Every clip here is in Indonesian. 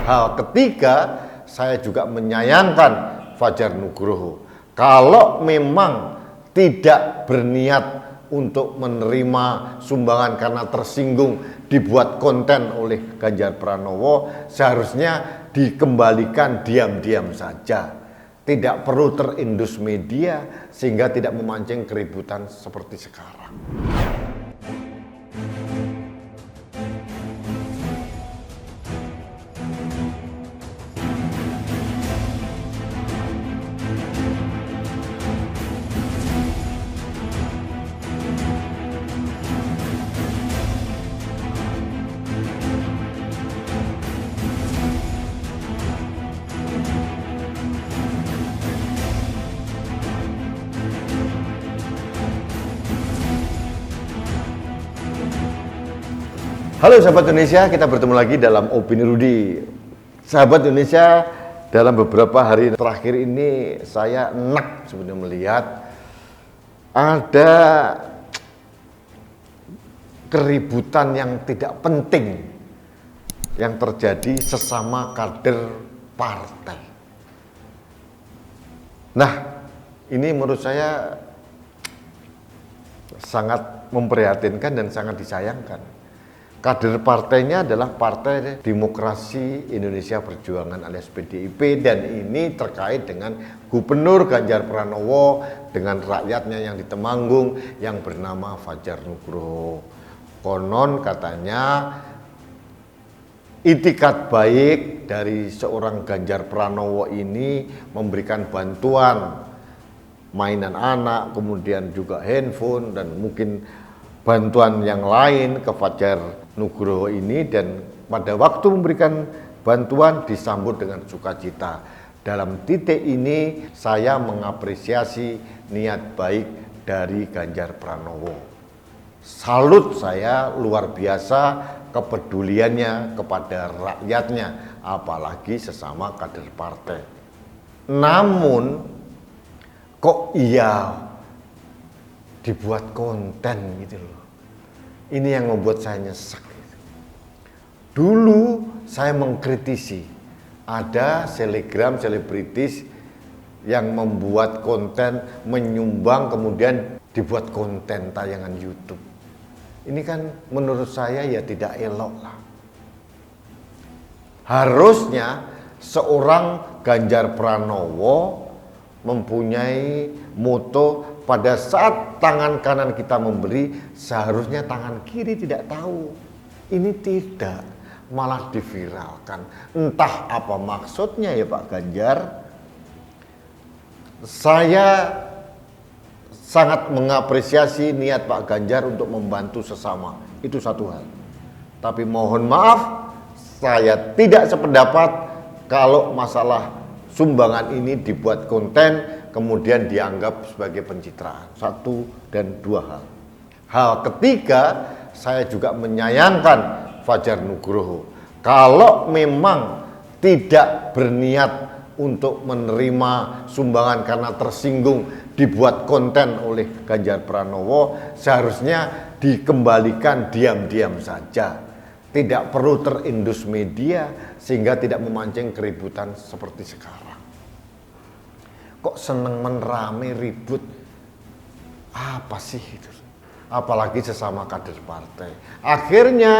Hal ketiga, saya juga menyayangkan Fajar Nugroho. Kalau memang tidak berniat untuk menerima sumbangan karena tersinggung dibuat konten oleh Ganjar Pranowo, seharusnya dikembalikan diam-diam saja. Tidak perlu terindus media sehingga tidak memancing keributan seperti sekarang. Halo sahabat Indonesia, kita bertemu lagi dalam Opini Rudy. Sahabat Indonesia, dalam beberapa hari terakhir ini saya enak sebenarnya melihat ada keributan yang tidak penting yang terjadi sesama kader partai. Nah, ini menurut saya sangat memprihatinkan dan sangat disayangkan. Kader partainya adalah Partai Demokrasi Indonesia Perjuangan alias PDIP, dan ini terkait dengan Gubernur Ganjar Pranowo dengan rakyatnya yang di Temanggung yang bernama Fajar Nugroho. Konon katanya itikat baik dari seorang Ganjar Pranowo ini memberikan bantuan mainan anak, kemudian juga handphone dan mungkin bantuan yang lain ke Fajar Nugroho ini, dan pada waktu memberikan bantuan disambut dengan sukacita. Dalam titik ini saya mengapresiasi niat baik dari Ganjar Pranowo. Salut saya luar biasa kepeduliannya kepada rakyatnya, apalagi sesama kader partai. Namun kok iya dibuat konten gitu loh. Ini yang membuat saya nyesek. Dulu saya mengkritisi ada selebgram selebritis yang membuat konten menyumbang kemudian dibuat konten tayangan YouTube. Ini kan menurut saya ya tidak elok lah. Harusnya seorang Ganjar Pranowo mempunyai moto, pada saat tangan kanan kita memberi, seharusnya tangan kiri tidak tahu. Ini tidak, malah diviralkan. Entah apa maksudnya ya Pak Ganjar. Saya sangat mengapresiasi niat Pak Ganjar untuk membantu sesama. Itu satu hal. Tapi mohon maaf, saya tidak sependapat kalau masalah sumbangan ini dibuat konten kemudian dianggap sebagai pencitraan. Satu dan dua hal. Hal ketiga, saya juga menyayangkan Fajar Nugroho. Kalau memang tidak berniat untuk menerima sumbangan karena tersinggung dibuat konten oleh Ganjar Pranowo, seharusnya dikembalikan diam-diam saja. Tidak perlu terindus media sehingga tidak memancing keributan seperti sekarang. Kok seneng menerame ribut? Apa sih itu? Apalagi sesama kader partai. Akhirnya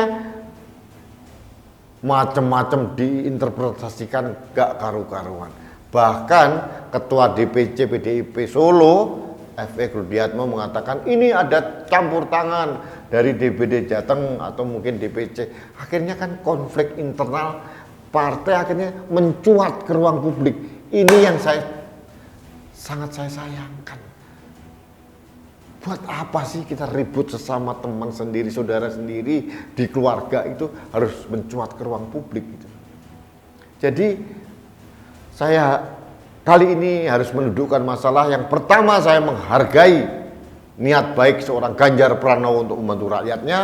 macam-macam diinterpretasikan gak karu-karuan. Bahkan Ketua DPC PDIP Solo, F.E. Grudiatmo, mengatakan ini ada campur tangan dari DPD Jateng atau mungkin DPC. Akhirnya kan konflik internal partai akhirnya mencuat ke ruang publik. Ini yang sangat saya sayangkan. Buat apa sih kita ribut sesama teman sendiri, saudara sendiri, di keluarga itu harus mencuat ke ruang publik gitu. Jadi saya kali ini harus mendudukkan masalah yang pertama, saya menghargai niat baik seorang Ganjar Pranowo untuk membantu rakyatnya.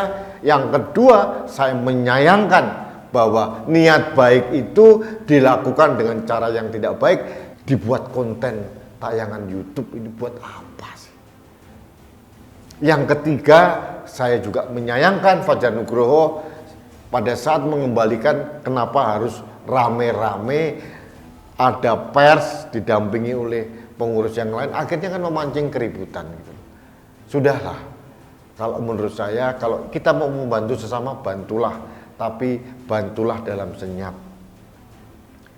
Yang kedua, saya menyayangkan bahwa niat baik itu dilakukan dengan cara yang tidak baik, dibuat konten tayangan YouTube. Ini buat apa sih? Yang ketiga, saya juga menyayangkan Fajar Nugroho pada saat mengembalikan kenapa harus rame-rame, ada pers didampingi oleh pengurus yang lain, akhirnya kan memancing keributan gitu. Sudahlah, kalau menurut saya, kalau kita mau membantu sesama, bantulah, tapi bantulah dalam senyap.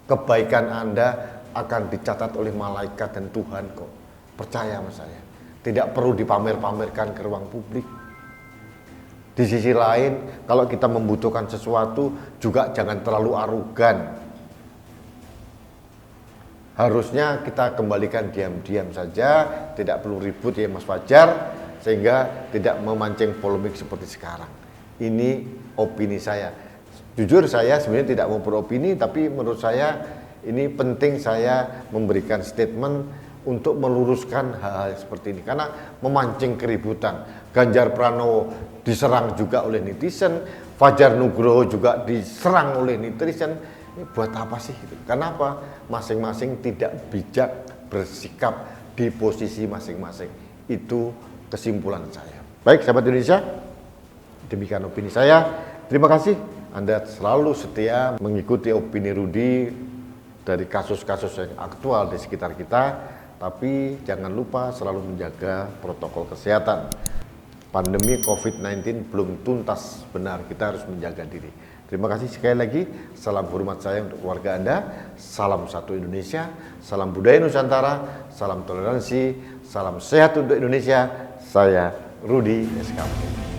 Kebaikan Anda akan dicatat oleh malaikat dan Tuhan kok. Percaya sama saya. Tidak perlu dipamer-pamerkan ke ruang publik. Di sisi lain, kalau kita membutuhkan sesuatu, juga jangan terlalu arogan. Harusnya kita kembalikan diam-diam saja, tidak perlu ribut ya Mas Fajar, sehingga tidak memancing polemik seperti sekarang. Ini opini saya. Jujur saya sebenarnya tidak mau beropini, tapi menurut saya ini penting saya memberikan statement untuk meluruskan hal-hal seperti ini. Karena memancing keributan. Ganjar Pranowo diserang juga oleh netizen, Fajar Nugroho juga diserang oleh netizen. Ini buat apa sih? Kenapa? Masing-masing tidak bijak bersikap di posisi masing-masing. Itu kesimpulan saya. Baik sahabat Indonesia, demikian opini saya. Terima kasih Anda selalu setia mengikuti opini Rudi dari kasus-kasus yang aktual di sekitar kita. Tapi jangan lupa selalu menjaga protokol kesehatan. Pandemi COVID-19 belum tuntas benar, kita harus menjaga diri. Terima kasih sekali lagi, salam hormat saya untuk keluarga Anda, salam satu Indonesia, salam budaya Nusantara, salam toleransi, salam sehat untuk Indonesia. Saya Rudi SKP.